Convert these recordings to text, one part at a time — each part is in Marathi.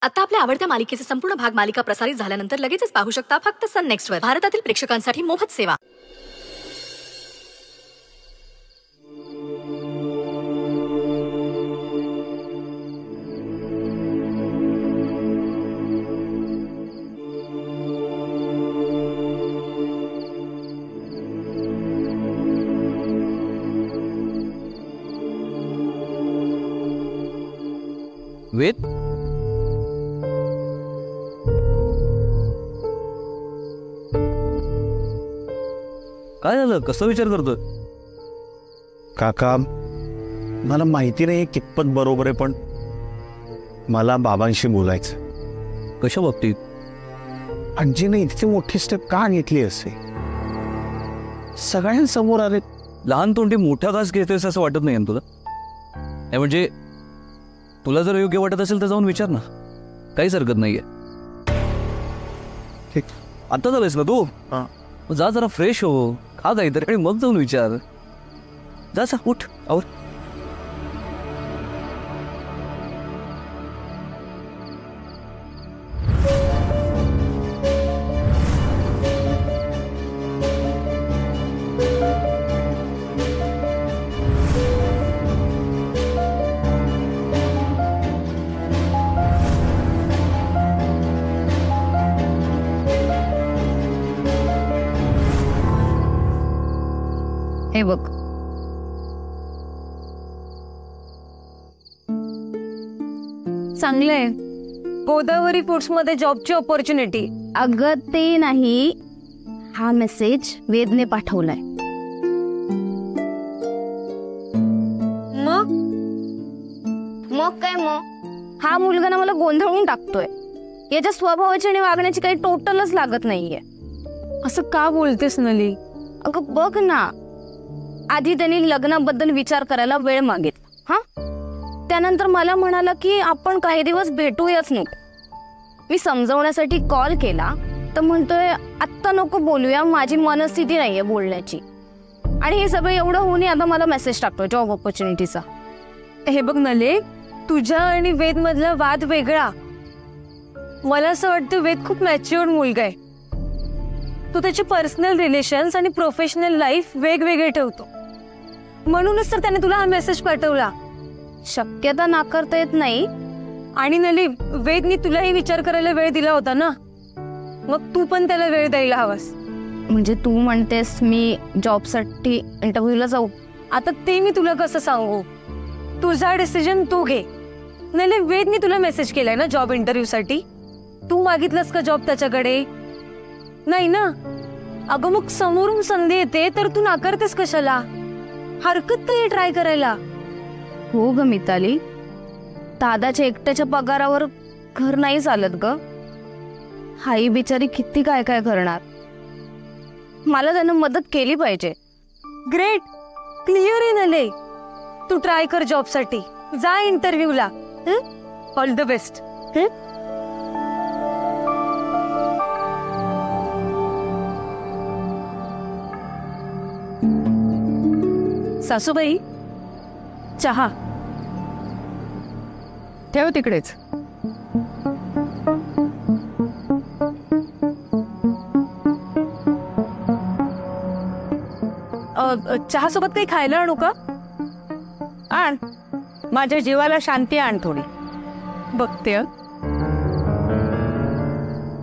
आता आपल्या आवडत्या मालिकेचे संपूर्ण भाग मालिका प्रसारित झाल्यानंतर लगेचच पाहू शकता फक्त सन नेक्स्ट वर. भारतातील प्रेक्षकांसाठी मोफत सेवा. वेद, काय झालं? कसं विचार करतोय? काका, मला माहिती नाही कितपत बरोबर आहे, पण मला बाबांशी बोलायचं. कशा बाबतीत? आजीने इतकी मोठी स्टेप का घेतली असे? सगळ्यांसमोर आले. लहान तोंडी मोठा घास घेतोयस असं वाटत नाही तुला? नाही म्हणजे तुला जर योग्य वाटत असेल तर जाऊन विचार ना, काहीच हरकत नाहीये. ठीक, आता झालंयस ना तू? जा जरा फ्रेश हो, खा काहीतरी आणि मग जाऊन विचार. जा उठ आवर. हे बघ, चांगलंय. गोदावरी फूड्स मध्ये जॉबची ऑपॉर्च्युनिटी. अगं ते नाही, हा मेसेज वेदने पाठवलाय. मग मग काय मग? हा मुलगा ना मला गोंधळून टाकतोय. याच्या स्वभावाची आणि वागण्याची काही टोटलच लागत नाहीये. असं का बोलतेस नली? अगं बघ ना, आधी त्यांनी लग्नाबद्दल विचार करायला वेळ मागितला. हा, त्यानंतर मला म्हणाला की आपण काही दिवस भेटूयाच नको. मी समजवण्यासाठी कॉल केला तर म्हणतोय आत्ता नको बोलूया, माझी मनस्थिती नाहीये बोलण्याची. आणि हे सगळं एवढं होऊन आता मला मेसेज टाकतोय जॉब ऑपॉर्च्युनिटीचा. हे बघ नले, तुझ्या आणि वेद मधला वाद वेगळा. मला असं वाटतं वेद खूप मॅच्युअर्ड मुलगा आहे. तो त्याची पर्सनल रिलेशन्स आणि प्रोफेशनल लाईफ वेगवेगळे ठेवतो. म्हणूनच तर त्याने तुला हा मेसेज पाठवला. शक्यता नाकारता येत नाही. आणि नली, वेदनी तुलाही विचार करायला वेळ दिला होता ना, मग तू पण त्याला वेळ द्यायला हवास. म्हणजे तू म्हणतेस मी जॉबसाठी इंटरव्ह्यूला जाऊ? आता ते मी तुला कसं सांगू? तुझा डिसिजन तू घे. नाही, वेदनी तुला मेसेज केलाय ना जॉब इंटरव्ह्यू साठी. तू मागितलंस का जॉब त्याच्याकडे? नाही ना. अगं मग समोरून संधी येते तर तू नाकारतेस कशाला? हरकत नाही ट्राय करायला. हो ग मिताली, दादाच्या एकट्याच्या पगारावर घर नाही चालत ग. हाई बिचारी किती काय काय करणार. मला त्यानं मदत केली पाहिजे. ग्रेट, क्लिअर आहे नले. तू ट्राय कर जॉब साठी, जा इंटरव्ह्यूला. All the best. सासूबाई, चहा ठेव तिकडेच. चहा सोबत काही खायला आणू का? आण, माझ्या जीवाला शांती आण थोडी. बघते.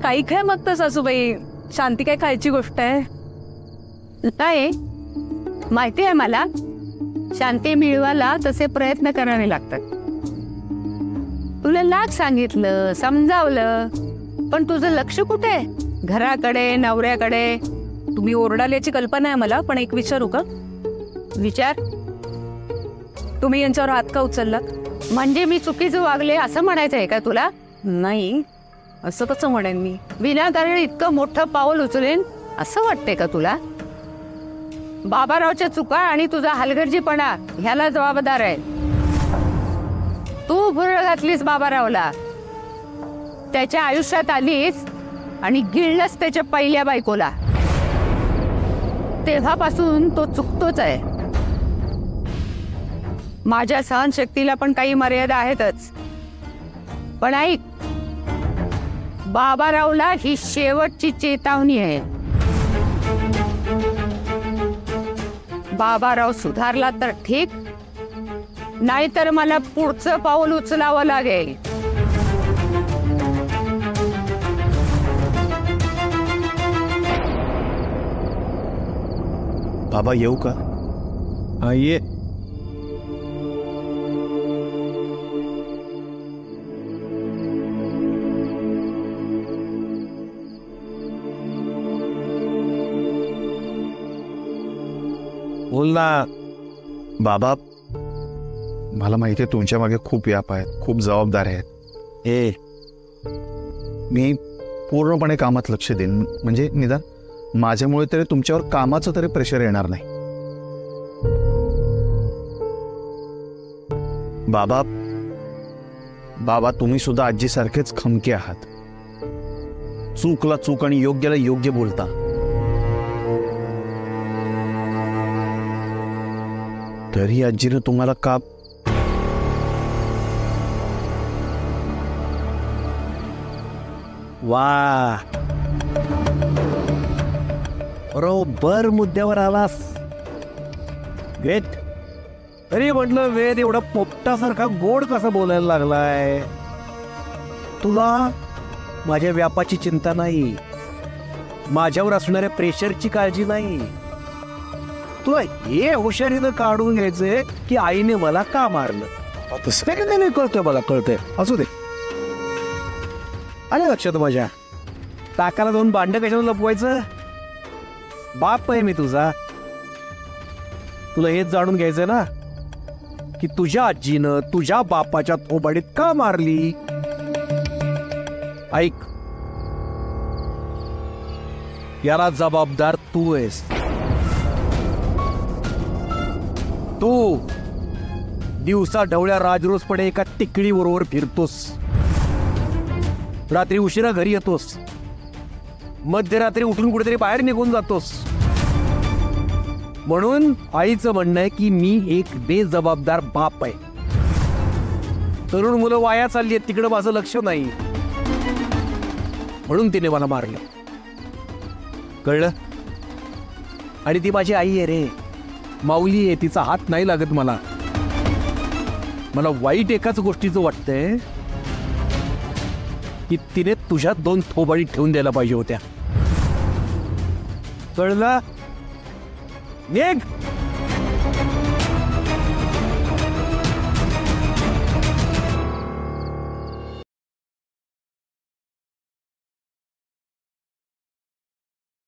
काही काय मागतं सासूबाई? शांती काय खायची गोष्ट आहे? नाही, माहिती आहे मला. शांती मिळवायला तसे प्रयत्न करावे लागतात. तुला लाख सांगितलं, समजावलं, पण तुझं लक्ष कुठे? घराकडे, नवऱ्याकडे. तुम्ही ओरडाल याची कल्पना आहे मला, पण एक विचारू का? विचार. तुम्ही यांच्यावर हात का उचललात? म्हणजे मी चुकीचं वागले असं म्हणायचं आहे का तुला? नाही, असं कसं म्हणेन मी? विनाकारण इतकं मोठं पाऊल उचलेन असं वाटतंय का तुला? बाबारावच्या चुका आणि तुझा हलगर्जीपणा ह्याला जबाबदार आहे. तू भुरळ घातलीस बाबारावला, त्याच्या आयुष्यात आलीस आणि गिळलंस त्याच्या पहिल्या बायकोला. तेव्हापासून तो चुकतोच आहे. माझ्या सहनशक्तीला पण काही मर्यादा आहेतच. पण ऐक, बाबारावला ही शेवटची चेतावणी आहे. बाबाराव सुधारला तर ठीक, नाहीतर मला पुढचं पाऊल उचलावं लागेल. बाबा येऊ का? ये. बोल ना. बाबा मला माहिती आहे तुमच्या मागे खूप व्याप आहेत, खूप जबाबदाऱ्या आहेत. मी पूर्णपणे कामात लक्ष देईन, म्हणजे निदान माझ्यामुळे तरी तुमच्यावर कामाचं तरी प्रेशर येणार नाही. बाबा बाबा तुम्ही सुद्धा आजीसारखेच खमके आहात. चूकला चूक आणि योग्याला योग्य बोलता. तरी आजीनं तुम्हाला का वा, बरोबर मुद्द्यावर आलास. ग्रेट. तरी म्हटलं वेद एवढा पोपटासारखा गोड कसा बोलायला लागलाय. तुला माझ्या व्यापाची चिंता नाही, माझ्यावर असणाऱ्या प्रेशरची काळजी नाही. तुला हे हुशारीनं काढून घ्यायचंय की आईने मला का मारलं. तसं नाही कळतंय, मला कळतंय. असू दे. आलं लक्षात माझ्या. ताकाला दोन भांड कशाला लपवायचं. बाप आहे मी तुझा. तुला हेच जाणून घ्यायचंय ना की तुझ्या आजीनं तुझ्या बापाच्या थोबाडीत का मारली. ऐक, याला जबाबदार तू आहेस. तू दिवसा ढवळ्या राजरोसपणे एका टिकडी बरोबर फिरतोस, रात्री उशिरा घरी येतोस, मध्यरात्री उठून कुठेतरी बाहेर निघून जातोस. म्हणून आईचं म्हणणं आहे की मी एक बेजबाबदार बाप आहे. तरुण मुलं वाया चालली आहेत, तिकडे माझं लक्ष नाही, म्हणून तिने मला मारलं. कळलं. आणि ती माझी आई आहे रे, माऊली आहे. तिचा हात नाही लागत मला. मला वाईट एकाच गोष्टीचं वाटतंय की तिने तुझ्या दोन थोबाडी ठेवून द्यायला पाहिजे होत्या. कळलं. निघ.